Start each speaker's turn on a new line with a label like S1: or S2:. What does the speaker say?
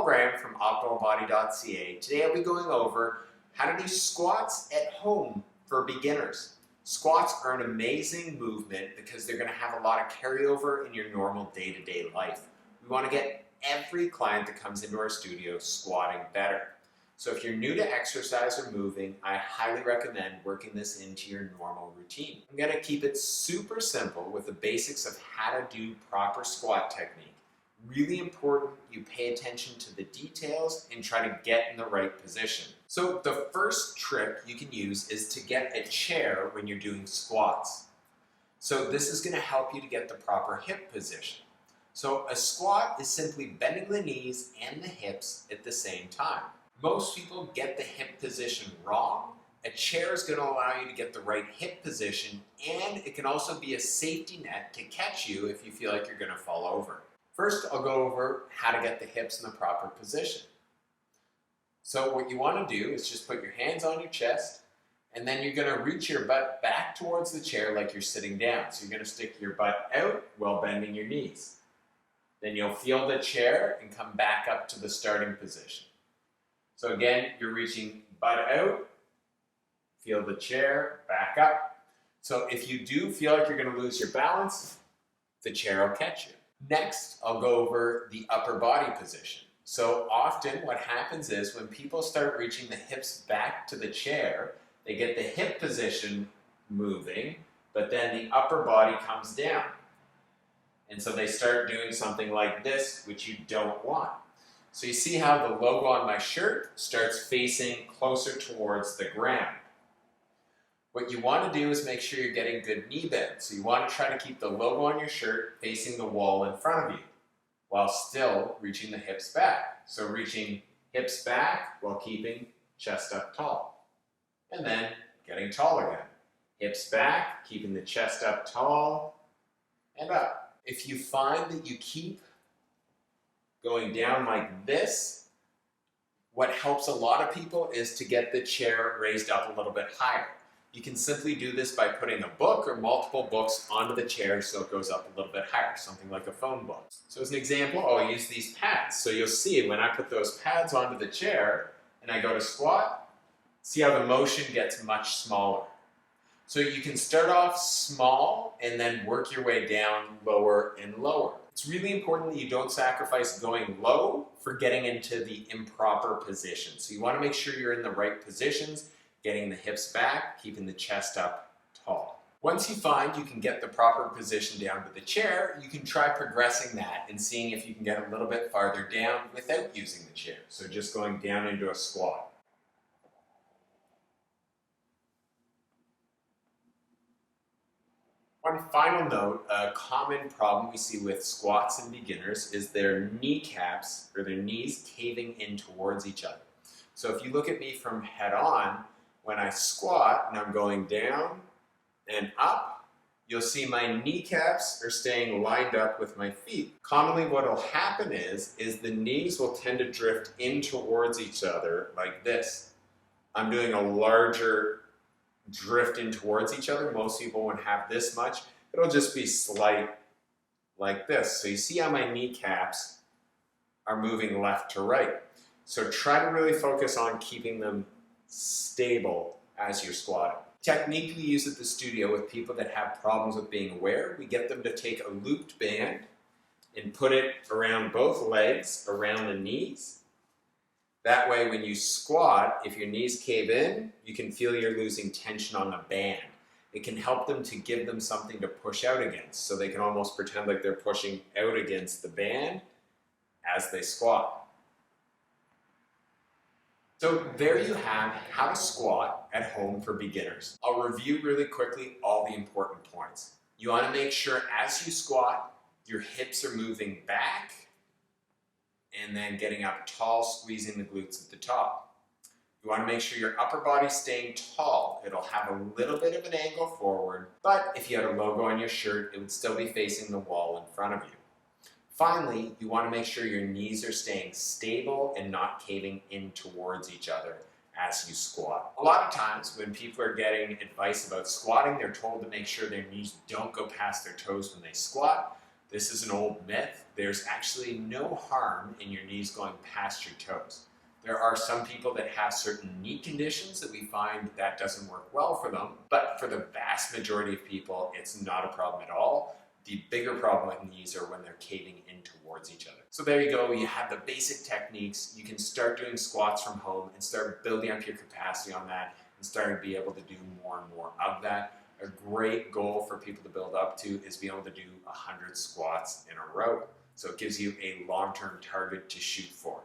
S1: Graham from OptimalBody.ca. Today I'll be going over how to do squats at home for beginners. Squats are an amazing movement because they're going to have a lot of carryover in your normal day-to-day life. We want to get every client that comes into our studio squatting better. So if you're new to exercise or moving, I highly recommend working this into your normal routine. I'm going to keep it super simple with the basics of how to do proper squat technique. Really important you pay attention to the details and try to get in the right position. So the first trick you can use is to get a chair when you're doing squats. So this is going to help you to get the proper hip position. So a squat is simply bending the knees and the hips at the same time. Most people get the hip position wrong. A chair is going to allow you to get the right hip position, and it can also be a safety net to catch you if you feel like you're going to fall over. First, I'll go over how to get the hips in the proper position. So what you want to do is just put your hands on your chest, and then you're going to reach your butt back towards the chair like you're sitting down. So you're going to stick your butt out while bending your knees. Then you'll feel the chair and come back up to the starting position. So again, you're reaching butt out, feel the chair, back up. So if you do feel like you're going to lose your balance, the chair will catch you. Next, I'll go over the upper body position. So often what happens is when people start reaching the hips back to the chair, they get the hip position moving, but then the upper body comes down. And so they start doing something like this, which you don't want. So you see how the logo on my shirt starts facing closer towards the ground. What you want to do is make sure you're getting good knee bend. So you want to try to keep the logo on your shirt facing the wall in front of you while still reaching the hips back. So reaching hips back while keeping chest up tall. And then getting tall again. Hips back, keeping the chest up tall and up. If you find that you keep going down like this, what helps a lot of people is to get the chair raised up a little bit higher. You can simply do this by putting a book or multiple books onto the chair so it goes up a little bit higher, something like a phone book. So as an example, I'll use these pads. So you'll see when I put those pads onto the chair and I go to squat, see how the motion gets much smaller. So you can start off small and then work your way down lower and lower. It's really important that you don't sacrifice going low for getting into the improper position. So you want to make sure you're in the right positions, getting the hips back, keeping the chest up tall. Once you find you can get the proper position down to the chair, you can try progressing that and seeing if you can get a little bit farther down without using the chair. So just going down into a squat. One final note, a common problem we see with squats and beginners is their kneecaps or their knees caving in towards each other. So if you look at me from head on, when I squat and I'm going down and up, you'll see my kneecaps are staying lined up with my feet. Commonly what will happen is the knees will tend to drift in towards each other like this. I'm doing a larger drift in towards each other. Most people won't have this much. It'll just be slight like this. So you see how my kneecaps are moving left to right. So try to really focus on keeping them stable as you're squatting. Technique we use at the studio with people that have problems with being aware, we get them to take a looped band and put it around both legs, around the knees. That way, when you squat, if your knees cave in, you can feel you're losing tension on the band. It can help them to give them something to push out against, so they can almost pretend like they're pushing out against the band as they squat. So there you have how to squat at home for beginners. I'll review really quickly all the important points. You want to make sure as you squat, your hips are moving back, and then getting up tall, squeezing the glutes at the top. You want to make sure your upper body's staying tall. It'll have a little bit of an angle forward, but if you had a logo on your shirt, it would still be facing the wall in front of you. Finally, you want to make sure your knees are staying stable and not caving in towards each other as you squat. A lot of times when people are getting advice about squatting, they're told to make sure their knees don't go past their toes when they squat. This is an old myth. there's actually no harm in your knees going past your toes. There are some people that have certain knee conditions that we find that doesn't work well for them, but for the vast majority of people, it's not a problem at all. The bigger problem with knees are when they're caving in towards each other. So there you go, you have the basic techniques. You can start doing squats from home and start building up your capacity on that and start to be able to do more and more of that. A great goal for people to build up to is being able to do 100 squats in a row. So it gives you a long-term target to shoot for.